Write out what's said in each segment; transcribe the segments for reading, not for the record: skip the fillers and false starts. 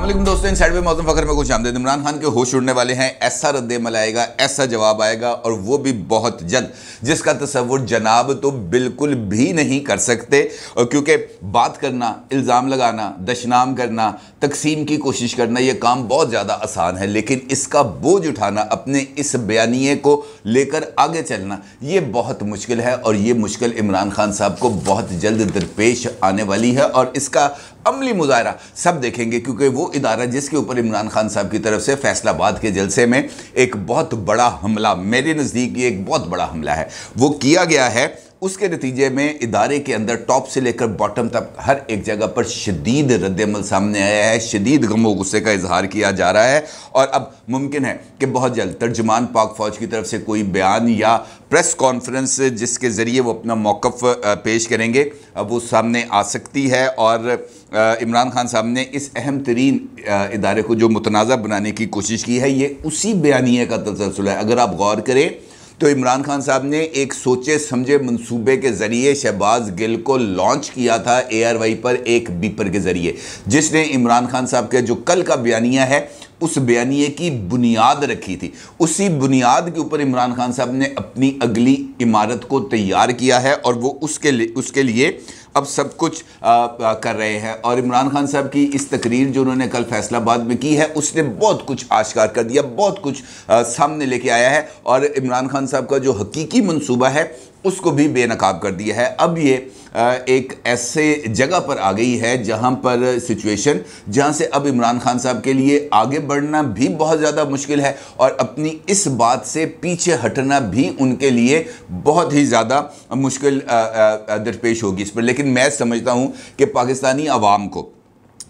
अस्सलाम वालेकुम दोस्तों, इनसाइड में मौसम फखर में कुछ आमदेद। इमरान खान के होश उड़ने वाले हैं, ऐसा रद्द-ए-अमल आएगा, ऐसा जवाब आएगा और वो भी बहुत जल्द, जिसका तसव्वुर जनाब तो बिल्कुल भी नहीं कर सकते। और क्योंकि बात करना, इल्ज़ाम लगाना, दशनाम करना, तकसीम की कोशिश करना, ये काम बहुत ज़्यादा आसान है, लेकिन इसका बोझ उठाना, अपने इस बयानिए को लेकर आगे चलना, ये बहुत मुश्किल है। और ये मुश्किल इमरान खान साहब को बहुत जल्द दरपेश आने वाली है और इसका अमली मुजाहरा सब देखेंगे, क्योंकि वो इदारा जिसके ऊपर इमरान खान साहब की तरफ से फैसलाबाद के जलसे में एक बहुत बड़ा हमला, मेरे नज़दीक ये एक बहुत बड़ा हमला है, वो किया गया है। उसके नतीजे में इदारे के अंदर टॉप से लेकर बॉटम तक हर एक जगह पर शदीद रद्द-ए-अमल सामने आया है, शदीद गम व गुस्से का इजहार किया जा रहा है। और अब मुमकिन है कि बहुत जल्द तर्जुमान पाक फ़ौज की तरफ से कोई बयान या प्रेस कॉन्फ्रेंस जिसके ज़रिए वो अपना मौक़िफ़ पेश करेंगे, अब वो सामने आ सकती है। और इमरान खान साहब ने इस अहम तरीन इदारे को जो मुतनाज़ा बनाने की कोशिश की है, ये उसी बयानिए का तसलसल है। अगर आप गौर करें तो इमरान खान साहब ने एक सोचे समझे मंसूबे के ज़रिए शहबाज गिल को लॉन्च किया था ARY पर एक बीपर के ज़रिए, जिसने इमरान खान साहब के जो कल का बयानिया है उस बयानिए की बुनियाद रखी थी। उसी बुनियाद के ऊपर इमरान खान साहब ने अपनी अगली इमारत को तैयार किया है और वो उसके लिए अब सब कुछ कर रहे हैं। और इमरान खान साहब की इस तकरीर जो उन्होंने कल फैसलाबाद में की है, उसने बहुत कुछ आश्कार कर दिया, बहुत कुछ सामने लेके आया है और इमरान खान साहब का जो हकीकी मंसूबा है उसको भी बेनकाब कर दिया है। अब ये एक ऐसे जगह पर आ गई है जहां पर सिचुएशन, जहां से अब इमरान खान साहब के लिए आगे बढ़ना भी बहुत ज़्यादा मुश्किल है और अपनी इस बात से पीछे हटना भी उनके लिए बहुत ही ज़्यादा मुश्किल दरपेश होगी इस पर। लेकिन मैं समझता हूं कि पाकिस्तानी अवाम को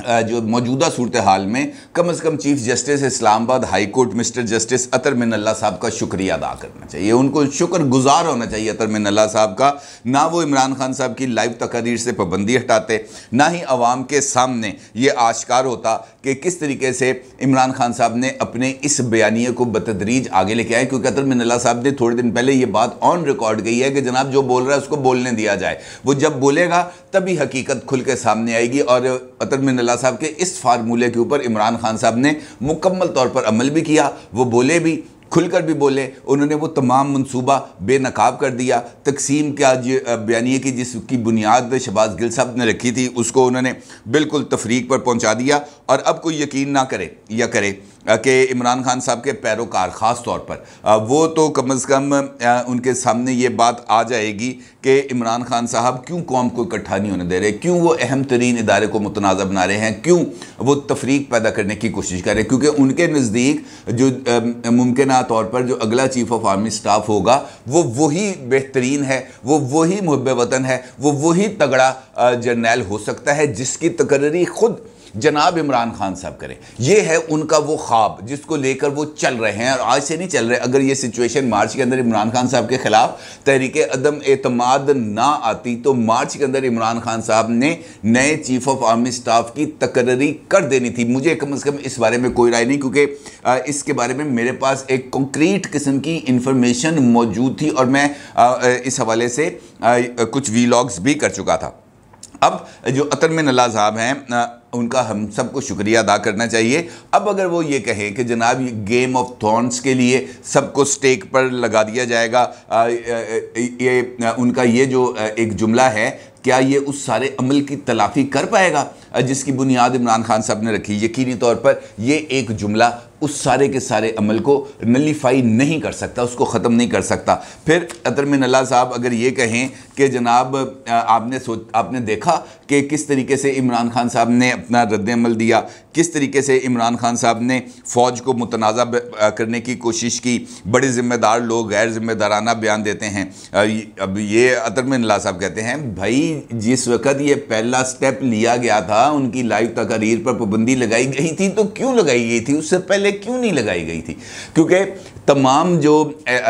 जो मौजूदा सूरत हाल में कम से कम chief justice Islamabad high court mister justice Athar Minallah साहब का शुक्रिया अदा करना चाहिए, उनको शुक्रगुजार होना चाहिए अतर मिनल्ला साहब का। ना वो इमरान खान साहब की लाइव तकरीर से पाबंदी हटाते, ना ही अवाम के सामने ये आश्कार होता कि किस तरीके से इमरान खान साहब ने अपने इस बयानिए को बतदरीज आगे लेके आए। क्योंकि अतर मिनल्ला साहब ने थोड़े दिन पहले ये बात ऑन रिकॉर्ड कही है कि जनाब जो बोल रहा है उसको बोलने दिया जाए, वो जब बोलेगा तभी हकीकत खुल के सामने आएगी। और अतर मिनल्ला साहब के इस फार्मूले के ऊपर इमरान खान साहब ने मुकम्मल तौर पर अमल भी किया, वो बोले भी, खुलकर भी बोले, उन्होंने वो तमाम मंसूबा बेनकाब कर दिया। तकसीम का बयानिए की जिसकी बुनियाद शहबाज गिल साहब ने रखी थी उसको उन्होंने बिल्कुल तफरीक पर पहुंचा दिया। और अब कोई यकीन ना करे या करे कि इमरान खान साहब के पैरोकार ख़ास तौर पर वो तो कम से कम उनके सामने ये बात आ जाएगी कि इमरान खान साहब क्यों कौम को इकट्ठा नहीं होने दे रहे, क्यों वो अहम तरीन इदारे को मुतनाज़ा बना रहे हैं, क्यों वो तफरीक पैदा करने की कोशिश कर रहे हैं। क्योंकि उनके नज़दीक जो मुमकिन तौर पर जो अगला चीफ ऑफ आर्मी स्टाफ होगा वो वही बेहतरीन है, वो वही मुहब्बे वतन है, वो वही तगड़ा जर्नैल हो सकता है जिसकी तकरीरी खुद जनाब इमरान खान साहब करें। ये है उनका वो ख्वाब जिसको लेकर वो चल रहे हैं और आज से नहीं चल रहे। अगर ये सिचुएशन मार्च के अंदर इमरान खान साहब के खिलाफ तहरीके अदम एतमाद ना आती तो मार्च के अंदर इमरान खान साहब ने नए चीफ ऑफ आर्मी स्टाफ की तकरीरी कर देनी थी। मुझे कम से कम इस बारे में कोई राय नहीं, क्योंकि इसके बारे में मेरे पास एक कंक्रीट किस्म की इंफॉर्मेशन मौजूद थी और मैं इस हवाले से कुछ वीलॉग्स भी कर चुका था। अब जो अतर मिनल्ला साहब हैं उनका हम सबको शुक्रिया अदा करना चाहिए। अब अगर वो ये कहें कि जनाब गेम ऑफ थ्रोन्स के लिए सबको स्टेक पर लगा दिया जाएगा, ये उनका ये जो एक जुमला है, क्या ये उस सारे अमल की तलाफी कर पाएगा जिसकी बुनियाद इमरान खान साहब ने रखी? यकीनी तौर पर ये एक जुमला उस सारे के सारे अमल को नलीफाई नहीं कर सकता, उसको ख़त्म नहीं कर सकता। फिर अतर मिनल्ला साहब अगर ये कहें कि जनाब आपने देखा कि किस तरीके से इमरान खान साहब ने अपना रद्द-ए-अमल दिया, किस तरीके से इमरान खान साहब ने फ़ौज को मुतनाज़ा करने की कोशिश की, बड़े ज़िम्मेदार लोग गैर ज़िम्मेदाराना बयान देते हैं। अब ये अतर मिनल्ला साहब कहते हैं, भाई जिस वक़्त ये पहला स्टेप लिया गया था उनकी लाइव तकरीर पर पाबंदी लगाई गई थी, तो क्यों लगाई गई थी? उससे पहले क्यों नहीं लगाई गई थी? क्योंकि तमाम जो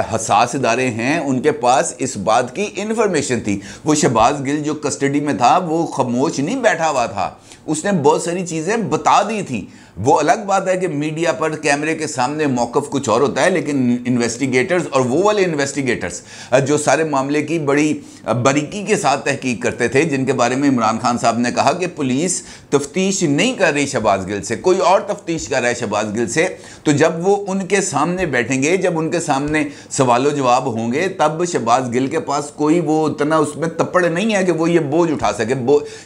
हसास इदारे हैं उनके पास इस बात की इन्फॉर्मेशन थी। वो शहबाज गिल जो कस्टडी में था वो खामोश नहीं बैठा हुआ था, उसने बहुत सारी चीज़ें बता दी थी। वो अलग बात है कि मीडिया पर कैमरे के सामने मौक़िफ़ कुछ और होता है, लेकिन इन्वेस्टिगेटर्स और वो वाले इन्वेस्टिगेटर्स जो सारे मामले की बड़ी बारीकी के साथ तहकीक करते थे, जिनके बारे में इमरान खान साहब ने कहा कि पुलिस तफ्तीश नहीं कर रही शहबाज गिल से, कोई और तफ्तीश कर रहा है शहबाज गिल से, तो जब वो उनके सामने बैठेंगे, जब उनके सामने सवालों जवाब होंगे, तब शहबाज गिल के पास कोई वो उतना उसमें तप्पड़ नहीं है कि वो ये बोझ उठा सके।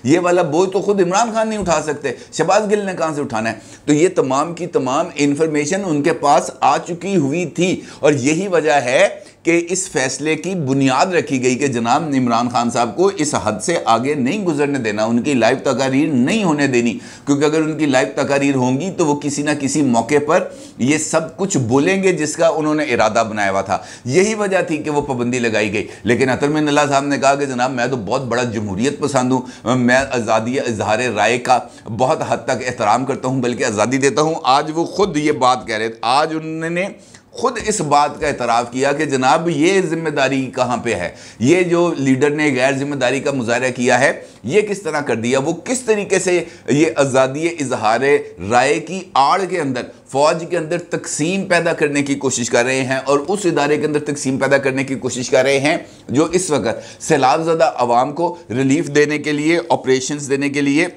ये वाला बोझ तो खुद इमरान खान नहीं उठा सकते, शहबाज गिल ने कहाँ से उठाना है? तो ये तमाम की तमाम इंफॉर्मेशन उनके पास आ चुकी हुई थी, और यही वजह है कि इस फैसले की बुनियाद रखी गई कि जनाब इमरान खान साहब को इस हद से आगे नहीं गुजरने देना, उनकी लाइव तकारीर नहीं होने देनी, क्योंकि अगर उनकी लाइव तकारीर होंगी तो वो किसी ना किसी मौके पर ये सब कुछ बोलेंगे जिसका उन्होंने इरादा बनाया हुआ था। यही वजह थी कि वो पाबंदी लगाई गई। लेकिन अतरमिन अल्लाह साहब ने कहा कि जनाब मैं तो बहुत बड़ा जमहूरियत पसंद हूँ, मैं आज़ादी इजहार राय का बहुत हद तक एहतराम करता हूँ, बल्कि आज़ादी देता हूँ। आज वो खुद ये बात कह रहे थे, आज उन्होंने खुद इस बात का एतराफ़ किया कि जनाब ये जिम्मेदारी कहाँ पे है, ये जो लीडर ने गैर जिम्मेदारी का मुजाहरा किया है ये किस तरह कर दिया, वो किस तरीके से ये आज़ादी इजहार राय की आड़ के अंदर फ़ौज के अंदर तकसीम पैदा करने की कोशिश कर रहे हैं, और उस इदारे के अंदर तकसीम पैदा करने की कोशिश कर रहे हैं जो इस वक्त सैलाब ज़दा अवाम को रिलीफ देने के लिए, ऑपरेशंस देने के लिए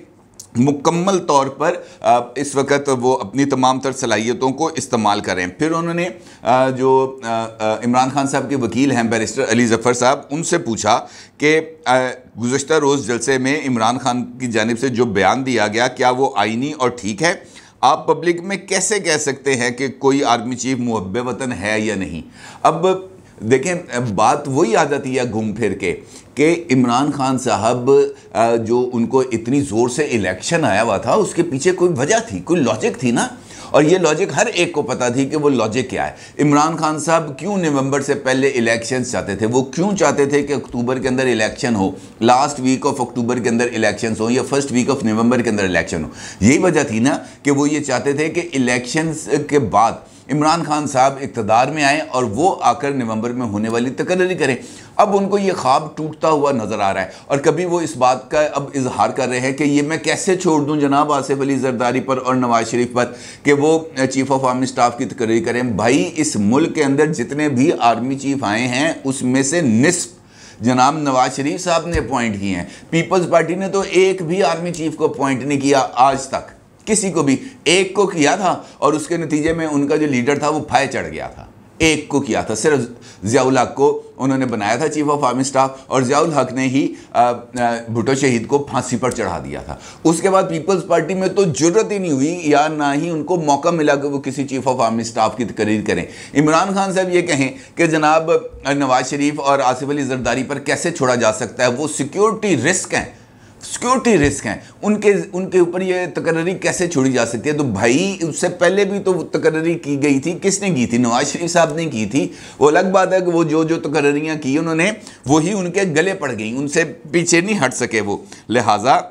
मुकम्मल तौर पर इस वक्त वो अपनी तमाम तर सलाहियतों को इस्तेमाल करें। फिर उन्होंने जो इमरान खान साहब के वकील हैं बैरिस्टर अली ज़फ़र साहब, उनसे पूछा कि गुज़श्ता रोज़ जलसे में इमरान खान की जानिब से जो बयान दिया गया क्या वो आईनी और ठीक है? आप पब्लिक में कैसे कह सकते हैं कि कोई आर्मी चीफ मुहब्बे वतन है या नहीं? अब देखें, बात वही आ जाती है घूम फिर के कि इमरान खान साहब जो उनको इतनी ज़ोर से इलेक्शन आया हुआ था, उसके पीछे कोई वजह थी, कोई लॉजिक थी ना, और ये लॉजिक हर एक को पता थी कि वो लॉजिक क्या है। इमरान खान साहब क्यों नवंबर से पहले इलेक्शंस चाहते थे? वो क्यों चाहते थे कि अक्टूबर के अंदर इलेक्शन हो, लास्ट वीक ऑफ अक्टूबर के अंदर इलेक्शंस हो या फर्स्ट वीक ऑफ नवंबर के अंदर इलेक्शन हो? यही वजह थी ना कि वो ये चाहते थे कि इलेक्शंस के बाद इमरान खान साहब इक़्तिदार में आए और वो आकर नवंबर में होने वाली तकर्री करें। अब उनको ये ख्वाब टूटता हुआ नज़र आ रहा है, और कभी वो इस बात का अब इजहार कर रहे हैं कि ये मैं कैसे छोड़ दूं जनाब आसिफ अली जरदारी पर और नवाज शरीफ पर कि वो चीफ ऑफ आर्मी स्टाफ की तकर्री करें। भाई, इस मुल्क के अंदर जितने भी आर्मी चीफ आए हैं उसमें से निस्फ जनाब नवाज शरीफ साहब ने अपॉइंट किए हैं। पीपल्स पार्टी ने तो एक भी आर्मी चीफ को अपॉइंट नहीं किया आज तक, किसी को भी। एक को किया था और उसके नतीजे में उनका जो लीडर था वो फाय चढ़ गया था। एक को किया था, सिर्फ ज़ियाउल हक को उन्होंने बनाया था चीफ ऑफ आर्मी स्टाफ, और ज़ियाउल हक ने ही भुट्टो शहीद को फांसी पर चढ़ा दिया था। उसके बाद पीपल्स पार्टी में तो जुर्रत ही नहीं हुई या ना ही उनको मौका मिला कि वो किसी चीफ ऑफ आर्मी स्टाफ की तकरीर करें। इमरान खान साहब ये कहें कि जनाब नवाज शरीफ और आसिफ अली जरदारी पर कैसे छोड़ा जा सकता है, वो सिक्योरिटी रिस्क हैं, सिक्योरिटी रिस्क हैं, उनके ऊपर ये तकर्री कैसे छोड़ी जा सकती है? तो भाई उससे पहले भी तो तकर्री की गई थी, किसने की थी? नवाज शरीफ साहब ने की थी। वो अलग बात है कि वो जो तकर्रियाँ की उन्होंने वही उनके गले पड़ गई, उनसे पीछे नहीं हट सके वो। लिहाजा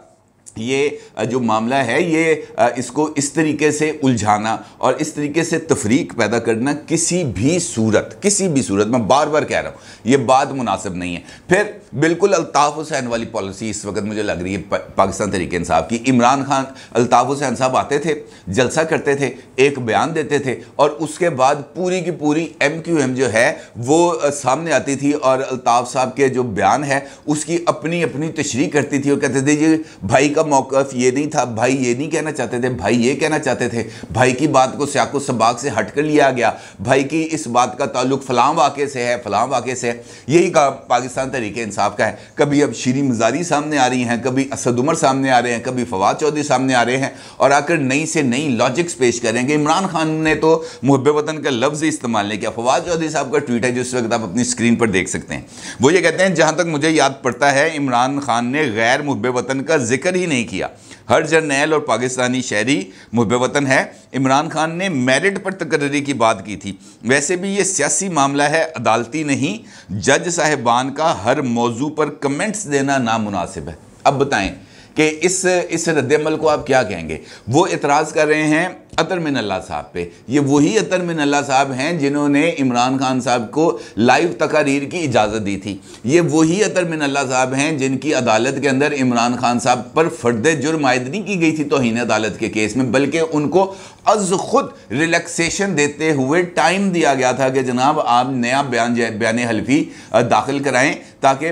ये जो मामला है ये इसको इस तरीके से उलझाना और इस तरीके से तफरीक पैदा करना किसी भी सूरत मैं बार बार कह रहा हूँ ये बात मुनासिब नहीं है। फिर बिल्कुल अल्ताफ़ हुसैन वाली पॉलिसी इस वक्त मुझे लग रही है पाकिस्तान तहरीक इंसाफ की। इमरान खान, अल्ताफ़ हुसैन साहब आते थे, जलसा करते थे, एक बयान देते थे, और उसके बाद पूरी की पूरी MQM जो है वो सामने आती थी और अल्ताफ़ साहब के जो बयान है उसकी अपनी अपनी तशरीह करती थी और कहते थे जी भाई का मौक़िफ़ ये नहीं था, भाई ये नहीं कहना चाहते थे, भाई ये कहना चाहते थे, भाई की बात को सियाक़ो सबाक़ से हट कर लिया गया, भाई की इस बात का ताल्लुक फ़लाँ वाक़े से है, फ़लाँ वाक़े से है। यही काम पाकिस्तान तहरीक इंसाफ का है। कभी अब शीरीन मज़ारी सामने आ रही हैं, कभी असद उमर सामने आ रहे हैं, कभी फवाद चौधरी सामने आ रहे हैं और आकर नई से नई लॉजिक्स पेश करेंगे। इमरान खान ने तो मुहब्बे वतन का लफ्ज़ इस्तेमाल नहीं किया। फवाद चौधरी साहब का ट्वीट है जिस वक्त आप अपनी स्क्रीन पर देख सकते हैं। वो ये कहते हैं, जहाँ तक मुझे याद पड़ता है इमरान खान ने गैर मुहब्बे वतन का जिक्र ही नहीं किया। हर जर्नैल और पाकिस्तानी शहरी मुहब्बे वतन है। इमरान खान ने मेरिट पर तकर्री की बात की थी। वैसे भी ये सियासी मामला है, अदालती नहीं। जज साहिबान का हर मौजू पर कमेंट्स देना नामुनासिब है। अब बताएं कि इस रद्द-ए-अमल को आप क्या कहेंगे? वो इतराज़ कर रहे हैं अतर मिनल्ला साहब पे। ये वही अतर मिनल्ला साहब हैं जिन्होंने इमरान खान साहब को लाइव तकारीर की इजाज़त दी थी। ये वही अतर मिनल्ला साहब हैं जिनकी अदालत के अंदर इमरान खान साहब पर फर्द जुर्म आयद नहीं की गई थी तौहीन अदालत के केस में, बल्कि उनको अज खुद रिलैक्सेशन देते हुए टाइम दिया गया था कि जनाब आप नया बयान हल्फी दाखिल कराएं ताकि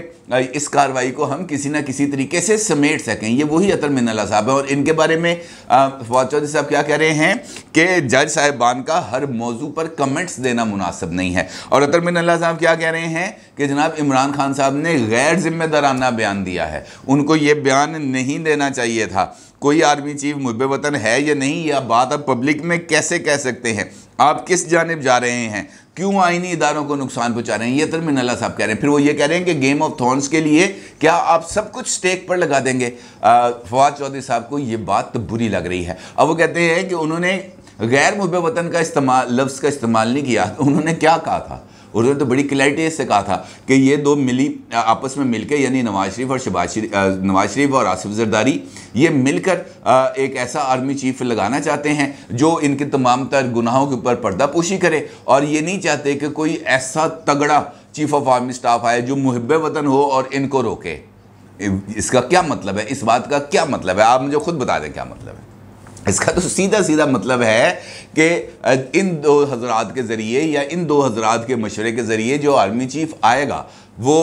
इस कार्रवाई को हम किसी ना किसी तरीके से समेट सकें। ये वही अतर मिनल्ला साहब है। और इनके बारे में फवाद चौधरी साहब क्या कह रहे हैं कि जज साहिबान का हर मौजू पर कमेंट्स देना मुनासिब नहीं है। और अतर मिनल्ला साहब क्या कह रहे हैं कि जनाब इमरान खान साहब ने गैर जिम्मेदाराना बयान दिया है, उनको ये बयान नहीं देना चाहिए था। कोई आर्मी चीफ मुहब्ब वतन है या नहीं, यह बात आप पब्लिक में कैसे कह सकते हैं? आप किस जानिब जा रहे हैं? क्यों आईनी इदारों को नुकसान पहुंचा रहे हैं? ये अतर मिनल्ला साहब कह रहे हैं। फिर वो ये कह रहे हैं कि गेम ऑफ थ्रोन्स के लिए क्या आप सब कुछ स्टेक पर लगा देंगे? फवाद चौधरी साहब को ये बात तो बुरी लग रही है। अब वो कहते हैं कि उन्होंने गैर मुहब्ब वतन का लफ्ज़ का इस्तेमाल नहीं किया। उन्होंने क्या कहा था? उन्होंने तो बड़ी क्लैरिटी से कहा था कि ये दो आपस में मिलकर, यानी नवाज शरीफ और आसिफ जरदारी, ये मिलकर एक ऐसा आर्मी चीफ लगाना चाहते हैं जो इनके तमाम तर गुनाहों के ऊपर पर्दापोशी करे, और ये नहीं चाहते कि कोई ऐसा तगड़ा चीफ ऑफ आर्मी स्टाफ आए जो मुहिब वतन हो और इनको रोके। इसका क्या मतलब है? इस बात का क्या मतलब है? आप मुझे खुद बता दें क्या मतलब है इसका। तो सीधा सीधा मतलब है कि इन दो हजरात के ज़रिए या इन दो हजरात के मशवरे के ज़रिए जो आर्मी चीफ आएगा वो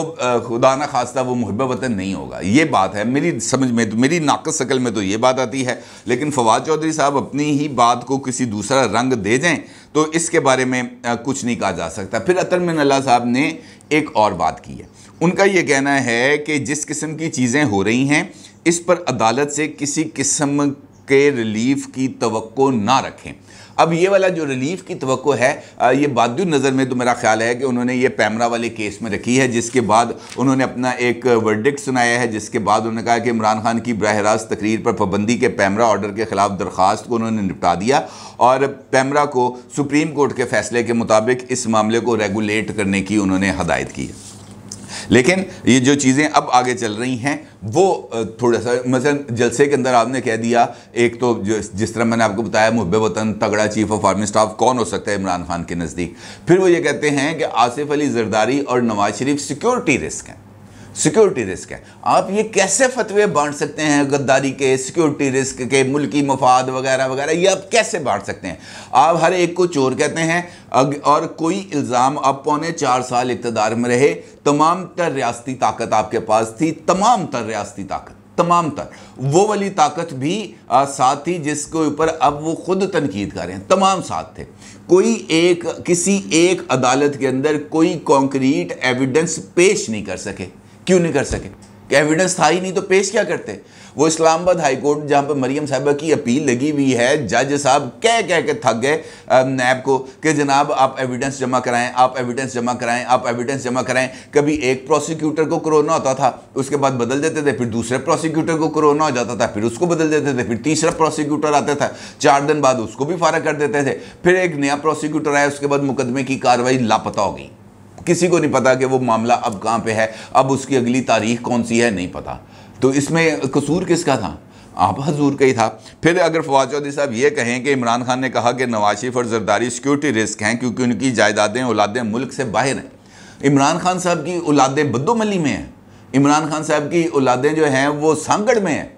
खुदा ना खास्ता वो मुहिब वतन नहीं होगा। ये बात है मेरी समझ में, तो मेरी नाक़स शकल में तो ये बात आती है। लेकिन फवाद चौधरी साहब अपनी ही बात को किसी दूसरा रंग दे जाएं तो इसके बारे में कुछ नहीं कहा जा सकता। फिर अतर मिनल्ला साहब ने एक और बात की है। उनका ये कहना है कि जिस किस्म की चीज़ें हो रही हैं इस पर अदालत से किसी किस्म के रिलीफ की तवक्को ना रखें। अब ये वाला जो रिलीफ की तवक्को है, ये बादुर नज़र में तो मेरा ख्याल है कि उन्होंने ये पैमरा वाले केस में रखी है, जिसके बाद उन्होंने अपना एक वर्डिक्ट सुनाया है, जिसके बाद उन्होंने कहा कि इमरान खान की बराह रास्त तकरीर पर पाबंदी के पैमरा ऑर्डर के ख़िलाफ़ दरख्वास्त को उन्होंने निपटा दिया और पैमरा को सुप्रीम कोर्ट के फ़ैसले के मुताबिक इस मामले को रेगुलेट करने की उन्होंने हदायत की है। लेकिन ये जो चीज़ें अब आगे चल रही हैं वो थोड़ा सा, मसलन जलसे के अंदर आपने कह दिया, एक तो जिस तरह मैंने आपको बताया मुहब्ब वतन तगड़ा चीफ ऑफ आर्मी स्टाफ कौन हो सकता है इमरान खान के नज़दीक। फिर वो ये कहते हैं कि आसिफ अली जरदारी और नवाज शरीफ सिक्योरिटी रिस्क हैं, सिक्योरिटी रिस्क है। आप ये कैसे फतवे बांट सकते हैं गद्दारी के, सिक्योरिटी रिस्क के, मुल्की मफाद वगैरह वगैरह, ये आप कैसे बांट सकते हैं? आप हर एक को चोर कहते हैं और कोई इल्ज़ाम, आप 4.25 साल इक़्तिदार में रहे, तमाम तर रियासती ताकत आपके पास थी, तमाम तर रियासती ताकत, तमाम तर वो वाली ताकत भी साथ थी जिसके ऊपर अब वो खुद तनकीद कर रहे हैं, तमाम साथ थे। कोई एक किसी एक अदालत के अंदर कोई कॉन्क्रीट एविडेंस पेश नहीं कर सके। क्यों नहीं कर सके? कि एविडेंस था ही नहीं तो पेश क्या करते? वो इस्लामाबाद हाई कोर्ट जहाँ पर मरियम साहिबा की अपील लगी हुई है, जज साहब कह के थक गए नैब को कि जनाब आप एविडेंस जमा कराएं, आप एविडेंस जमा कराएं, आप एविडेंस जमा कराएं। कभी एक प्रोसिक्यूटर को कोरोना होता था, उसके बाद बदल देते थे, फिर दूसरे प्रोसिक्यूटर को कोरोना हो जाता था, फिर उसको बदल देते थे, फिर तीसरा प्रोसिक्यूटर आता था, 4 दिन बाद उसको भी फारग कर देते थे, फिर एक नया प्रोसिक्यूटर आया, उसके बाद मुकदमे की कार्रवाई लापता हो गई। किसी को नहीं पता कि वो मामला अब कहाँ पे है, अब उसकी अगली तारीख कौन सी है, नहीं पता। तो इसमें कसूर किसका था? आप हजूर का ही था। फिर अगर फवाद चौधरी साहब ये कहें कि इमरान खान ने कहा कि नवाज शरीफ और जरदारी सिक्योरिटी रिस्क हैं क्योंकि उनकी जायदादें औलादें मुल्क से बाहर हैं। इमरान खान साहब की औलादें बद्दोमली में हैं, इमरान खान साहब की औलादें जो हैं वो सांगड़ में हैं,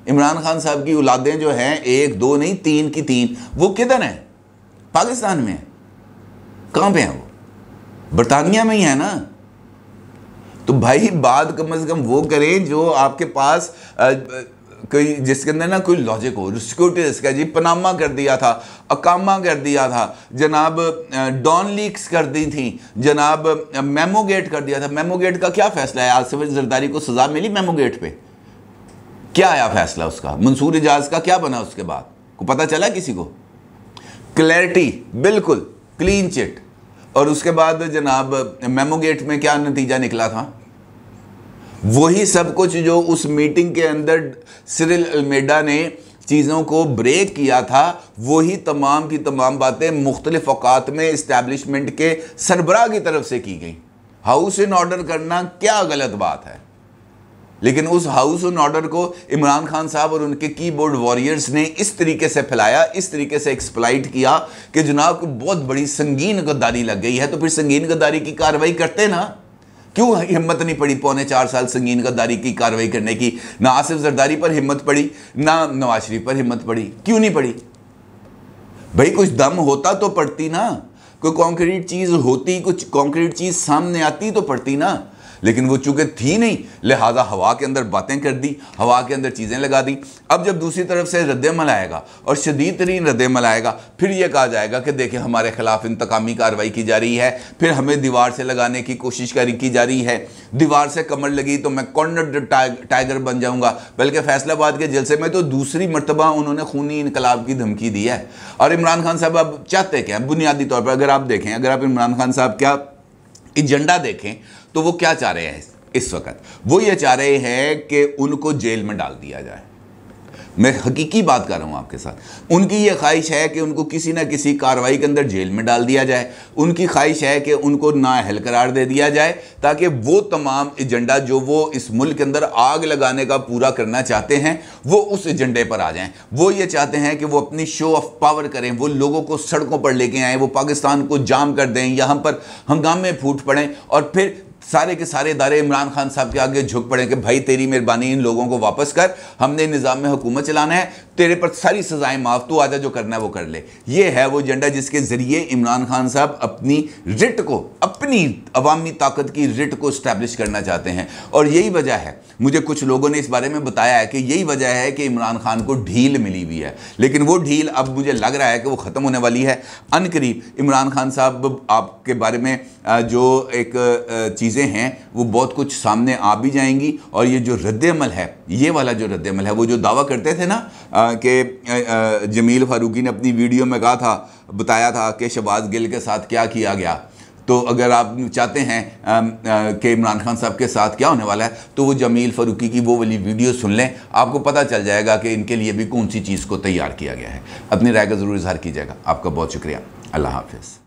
इमरान खान साहब की औलादें जो हैं 1 2 नहीं 3 की 3 वो किधर हैं? पाकिस्तान में। कहाँ पे हैं वो? बरतानिया में ही है ना। तो भाई बात कम से कम वो करें जो आपके पास कोई, जिसके अंदर ना कोई लॉजिक हो। सिक्योरिटी रिस्क है जी, पनामा कर दिया था, अकामा कर दिया था जनाब, डॉन लीक्स कर दी थी जनाब, मेमोगेट कर दिया था। मेमोगेट का क्या फैसला है? आसिफ जरदारी को सजा मिली मेमोगेट पे? क्या आया फैसला उसका? मंसूर इजाज का क्या बना उसके बाद? को पता चला किसी को? क्लैरिटी, बिल्कुल क्लीन चिट। और उसके बाद जनाब मेमोगेट में क्या नतीजा निकला था? वही सब कुछ जो उस मीटिंग के अंदर सिरिल अल्मेडा ने चीज़ों को ब्रेक किया था, वही तमाम की तमाम बातें मुख्तलिफ औकात में इस्टेब्लिशमेंट के सरबराह की तरफ से की गई। हाउस इन ऑर्डर करना क्या गलत बात है? लेकिन उस हाउस ऑन ऑर्डर को इमरान खान साहब और उनके कीबोर्ड वॉरियर्स ने इस तरीके से फैलाया, इस तरीके से एक्सप्लॉइट किया कि जनाब को बहुत बड़ी संगीन गद्दारी लग गई है। तो फिर संगीन गद्दारी की कार्रवाई करते ना, क्यों हिम्मत नहीं पड़ी पौने 4 साल संगीन गद्दारी की कार्रवाई करने की? ना आसिफ जरदारी पर हिम्मत पड़ी, ना नवाज शरीफ पर हिम्मत पड़ी, क्यों नहीं पड़ी भाई? कुछ दम होता तो पड़ती ना, कोई कॉन्क्रीट चीज होती, कुछ कॉन्क्रीट चीज सामने आती तो पड़ती ना। लेकिन वो चूंकि थी नहीं, लिहाजा हवा के अंदर बातें कर दी, हवा के अंदर चीज़ें लगा दी। अब जब दूसरी तरफ से रद्दमल आएगा और शदीद तरीन रद्दमल आएगा, फिर यह कहा जाएगा कि देखिए हमारे खिलाफ इंतकामी कार्रवाई की जा रही है, फिर हमें दीवार से लगाने की कोशिश की जा रही है, दीवार से कमर लगी तो मैं कॉर्नर टाइगर बन जाऊंगा। बल्कि फैसलाबाद के जलसे में तो दूसरी मरतबा उन्होंने खूनी इनकलाब की धमकी दी है। और इमरान खान साहब अब चाहते क्या? बुनियादी तौर पर अगर आप देखें, अगर आप इमरान खान साहब क्या एजेंडा देखें तो वो क्या चाह रहे हैं इस वक्त? वो ये चाह रहे हैं कि उनको जेल में डाल दिया जाए। मैं हकीकी बात कर रहा हूं आपके साथ। उनकी ये ख्वाहिश है कि उनको किसी ना किसी कार्रवाई के अंदर जेल में डाल दिया जाए। उनकी ख्वाहिश है कि उनको नाअहल करार दे दिया जाए, ताकि वो तमाम एजेंडा जो वो इस मुल्क के अंदर आग लगाने का पूरा करना चाहते हैं, वो उस एजेंडे पर आ जाएं। वो ये चाहते हैं कि वो अपनी शो ऑफ पावर करें, वो लोगों को सड़कों पर लेके आएँ, वो पाकिस्तान को जाम कर दें, यहाँ पर हंगामे फूट पड़ें और फिर सारे के सारे इदारे इमरान खान साहब के आगे झुक पड़े कि भाई तेरी मेहरबानी, इन लोगों को वापस कर, हमने निज़ाम में हुकूमत चलाना है, तेरे पर सारी सजाएं माफ, तू आजा, जो करना है वो कर ले। ये है वो एजेंडा जिसके ज़रिए इमरान खान साहब अपनी रिट को, अपनी अवामी ताकत की रिट को इस्टेब्लिश करना चाहते हैं। और यही वजह है, मुझे कुछ लोगों ने इस बारे में बताया है कि यही वजह है कि इमरान खान को ढील मिली हुई है। लेकिन वो ढील अब मुझे लग रहा है कि वो ख़त्म होने वाली है अनकरीब। इमरान खान साहब आपके बारे में जो एक चीज़ें हैं वो बहुत कुछ सामने आ भी जाएंगी। और ये जो रद्द-ए-अमल है, ये वाला जो रद्द-ए-अमल है, वो जो दावा करते थे ना कि जमील फारूकी ने अपनी वीडियो में कहा था, बताया था कि शहबाज गिल के साथ क्या किया गया। तो अगर आप चाहते हैं कि इमरान खान साहब के साथ क्या होने वाला है, तो वो जमील फारूकी की वो वाली वीडियो सुन लें, आपको पता चल जाएगा कि इनके लिए भी कौन सी चीज़ को तैयार किया गया है। अपनी राय का ज़रूर इजहार कीजिएगा। आपका बहुत शुक्रिया। अल्लाह हाफ़िज़।